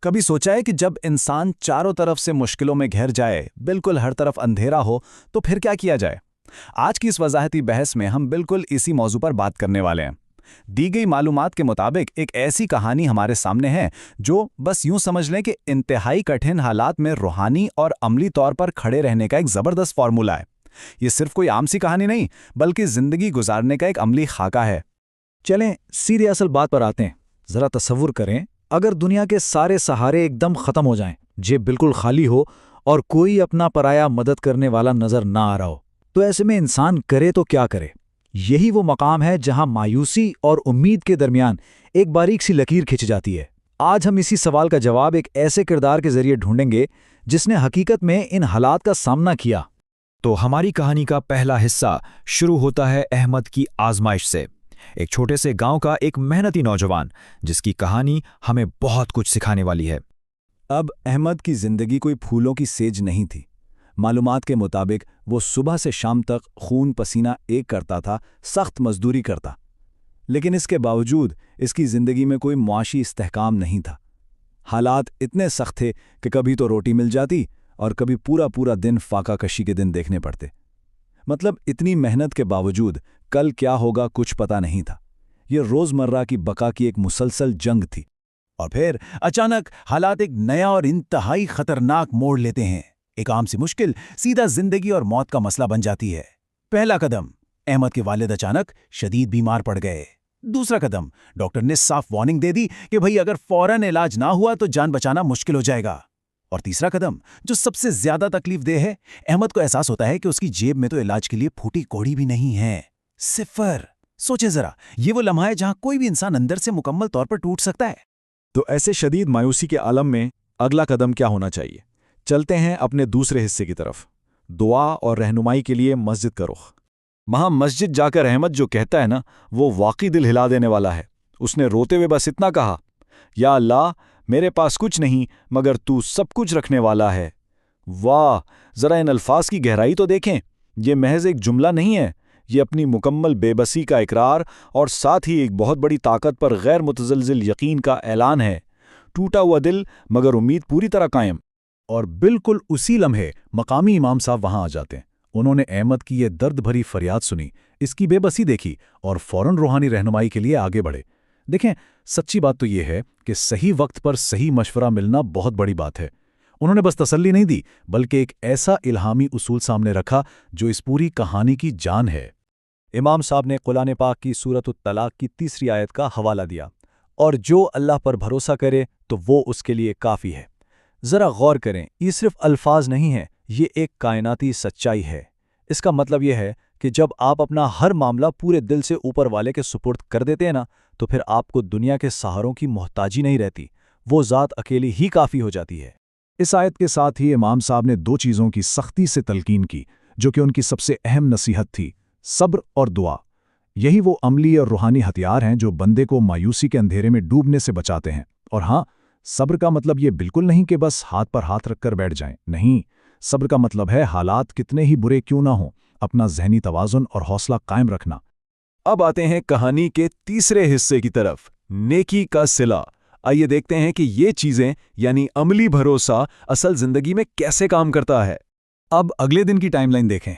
کبھی سوچا ہے کہ جب انسان چاروں طرف سے مشکلوں میں گھر جائے، بالکل ہر طرف اندھیرا ہو، تو پھر کیا کیا جائے؟ آج کی اس وضاحتی بحث میں ہم بالکل اسی موضوع پر بات کرنے والے ہیں۔ دی گئی معلومات کے مطابق ایک ایسی کہانی ہمارے سامنے ہے جو بس یوں سمجھ لیں کہ انتہائی کٹھن حالات میں روحانی اور عملی طور پر کھڑے رہنے کا ایک زبردست فارمولہ ہے۔ یہ صرف کوئی عام سی کہانی نہیں، بلکہ زندگی گزارنے کا ایک عملی خاکہ ہے۔ چلیں سیدھے اصل بات پر آتے ہیں۔ ذرا تصور کریں، اگر دنیا کے سارے سہارے ایک دم ختم ہو جائیں، جیب بالکل خالی ہو اور کوئی اپنا پرایا مدد کرنے والا نظر نہ آ رہا ہو، تو ایسے میں انسان کرے تو کیا کرے؟ یہی وہ مقام ہے جہاں مایوسی اور امید کے درمیان ایک باریک سی لکیر کھنچ جاتی ہے۔ آج ہم اسی سوال کا جواب ایک ایسے کردار کے ذریعے ڈھونڈیں گے جس نے حقیقت میں ان حالات کا سامنا کیا۔ تو ہماری کہانی کا پہلا حصہ شروع ہوتا ہے احمد کی آزمائش سے، ایک چھوٹے سے گاؤں کا ایک محنتی نوجوان جس کی کہانی ہمیں بہت کچھ سکھانے والی ہے۔ اب احمد کی زندگی کوئی پھولوں کی سیج نہیں تھی۔ معلومات کے مطابق وہ صبح سے شام تک خون پسینہ ایک کرتا تھا، سخت مزدوری کرتا، لیکن اس کے باوجود اس کی زندگی میں کوئی معاشی استحکام نہیں تھا۔ حالات اتنے سخت تھے کہ کبھی تو روٹی مل جاتی اور کبھی پورا دن فاقہ کشی کے دن دیکھنے پڑتے۔ مطلب اتنی محنت کے باوجود کل کیا ہوگا کچھ پتہ نہیں تھا۔ یہ روزمرہ کی بقا کی ایک مسلسل جنگ تھی۔ اور پھر اچانک حالات ایک نیا اور انتہائی خطرناک موڑ لیتے ہیں۔ ایک عام سی مشکل سیدھا زندگی اور موت کا مسئلہ بن جاتی ہے۔ پہلا قدم، احمد کے والد اچانک شدید بیمار پڑ گئے۔ دوسرا قدم، ڈاکٹر نے صاف وارننگ دے دی کہ بھئی اگر فوراً علاج نہ ہوا تو جان بچانا مشکل ہو جائے گا۔ اور تیسرا قدم، جو سب سے زیادہ تکلیف دہ ہے، احمد کو احساس ہوتا ہے کہ اس کی جیب میں تو علاج کے لیے پھوٹی کوڑی بھی نہیں ہے، صفر۔ سوچیں ذرا، یہ وہ لمحہ ہے جہاں کوئی بھی انسان اندر سے مکمل طور پر ٹوٹ سکتا ہے۔ تو ایسے شدید مایوسی کے عالم میں اگلا قدم کیا ہونا چاہیے؟ چلتے ہیں اپنے دوسرے حصے کی طرف، دعا اور رہنمائی کے لیے مسجد کا رخ۔ وہاں مسجد جا کر احمد جو کہتا ہے نا، وہ واقعی دل ہلا دینے والا ہے۔ اس نے روتے ہوئے بس اتنا کہا، یا اللہ، میرے پاس کچھ نہیں مگر تو سب کچھ رکھنے والا ہے۔ واہ، ذرا ان الفاظ کی گہرائی تو دیکھیں۔ یہ محض ایک جملہ نہیں ہے، یہ اپنی مکمل بے بسی کا اقرار اور ساتھ ہی ایک بہت بڑی طاقت پر غیر متزلزل یقین کا اعلان ہے۔ ٹوٹا ہوا دل مگر امید پوری طرح قائم۔ اور بالکل اسی لمحے مقامی امام صاحب وہاں آ جاتے ہیں۔ انہوں نے احمد کی یہ درد بھری فریاد سنی، اس کی بے بسی دیکھی اور فوراً روحانی رہنمائی کے لیے آگے بڑھے۔ دیکھیں، سچی بات تو یہ ہے کہ صحیح وقت پر صحیح مشورہ ملنا بہت بڑی بات ہے۔ انہوں نے بس تسلی نہیں دی، بلکہ ایک ایسا الہامی اصول سامنے رکھا جو اس پوری کہانی کی جان ہے۔ امام صاحب نے قرآن پاک کی سورۃ الطلاق کی 3 آیت کا حوالہ دیا، اور جو اللہ پر بھروسہ کرے تو وہ اس کے لیے کافی ہے۔ ذرا غور کریں، یہ صرف الفاظ نہیں ہیں، یہ ایک کائناتی سچائی ہے۔ اس کا مطلب یہ ہے کہ جب آپ اپنا ہر معاملہ پورے دل سے اوپر والے کے سپرد کر دیتے ہیں نا، تو پھر آپ کو دنیا کے سہاروں کی محتاجی نہیں رہتی، وہ ذات اکیلی ہی کافی ہو جاتی ہے۔ اس آیت کے ساتھ ہی امام صاحب نے 2 چیزوں کی سختی سے تلقین کی جو کہ ان کی سب سے اہم نصیحت تھی: صبر اور دعا۔ یہی وہ عملی اور روحانی ہتھیار ہیں جو بندے کو مایوسی کے اندھیرے میں ڈوبنے سے بچاتے ہیں۔ اور ہاں، صبر کا مطلب یہ بالکل نہیں کہ بس ہاتھ پر ہاتھ رکھ کر بیٹھ جائیں، نہیں۔ صبر کا مطلب ہے حالات کتنے ہی برے کیوں نہ ہوں، اپنا ذہنی توازن اور حوصلہ قائم رکھنا۔ اب آتے ہیں کہانی کے تیسرے حصے کی طرف، نیکی کا صلہ۔ آئیے دیکھتے ہیں کہ یہ چیزیں یعنی عملی بھروسہ اصل زندگی میں کیسے کام کرتا ہے۔ اب اگلے دن کی ٹائم لائن دیکھیں۔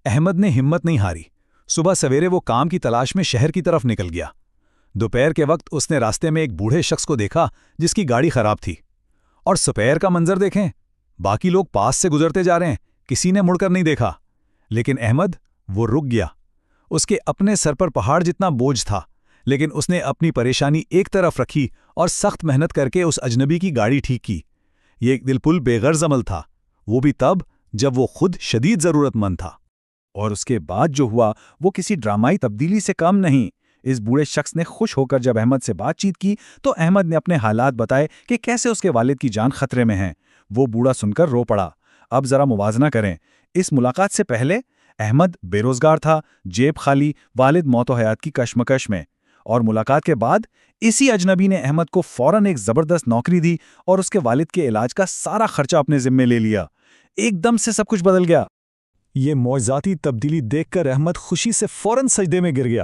احمد نے ہمت نہیں ہاری۔ صبح سویرے وہ کام کی تلاش میں شہر کی طرف نکل گیا۔ دوپہر کے وقت اس نے راستے میں ایک بوڑھے شخص کو دیکھا جس کی گاڑی خراب تھی۔ اور دوپہر کا منظر دیکھیں، باقی لوگ پاس سے گزرتے جا رہے ہیں، کسی نے مڑ کر نہیں دیکھا، لیکن احمد، وہ رک گیا۔ اس کے اپنے سر پر پہاڑ جتنا بوجھ تھا، لیکن اس نے اپنی پریشانی ایک طرف رکھی اور سخت محنت کر کے اس اجنبی کی گاڑی ٹھیک کی۔ یہ ایک دل پل بے غرض عمل تھا، وہ بھی تب جب وہ خود شدید ضرورت مند تھا۔ اور اس کے بعد جو ہوا وہ کسی ڈرامائی تبدیلی سے کم نہیں۔ اس بوڑھے شخص نے خوش ہو کر جب احمد سے بات چیت کی تو احمد نے اپنے حالات بتائے کہ کیسے اس کے والد کی جان خطرے میں ہیں۔ وہ بوڑھا سن کر رو پڑا۔ اب ذرا موازنہ کریں، اس ملاقات سے پہلے احمد بے روزگار تھا، جیب خالی، والد موت و حیات کی کشمکش میں، اور ملاقات کے بعد اسی اجنبی نے احمد کو فوراً ایک زبردست نوکری دی اور اس کے والد کے علاج کا سارا خرچہ اپنے ذمے لے لیا۔ ایک دم سے سب کچھ بدل گیا۔ یہ معجزاتی تبدیلی دیکھ کر احمد خوشی سے فوراً سجدے میں گر گیا۔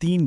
3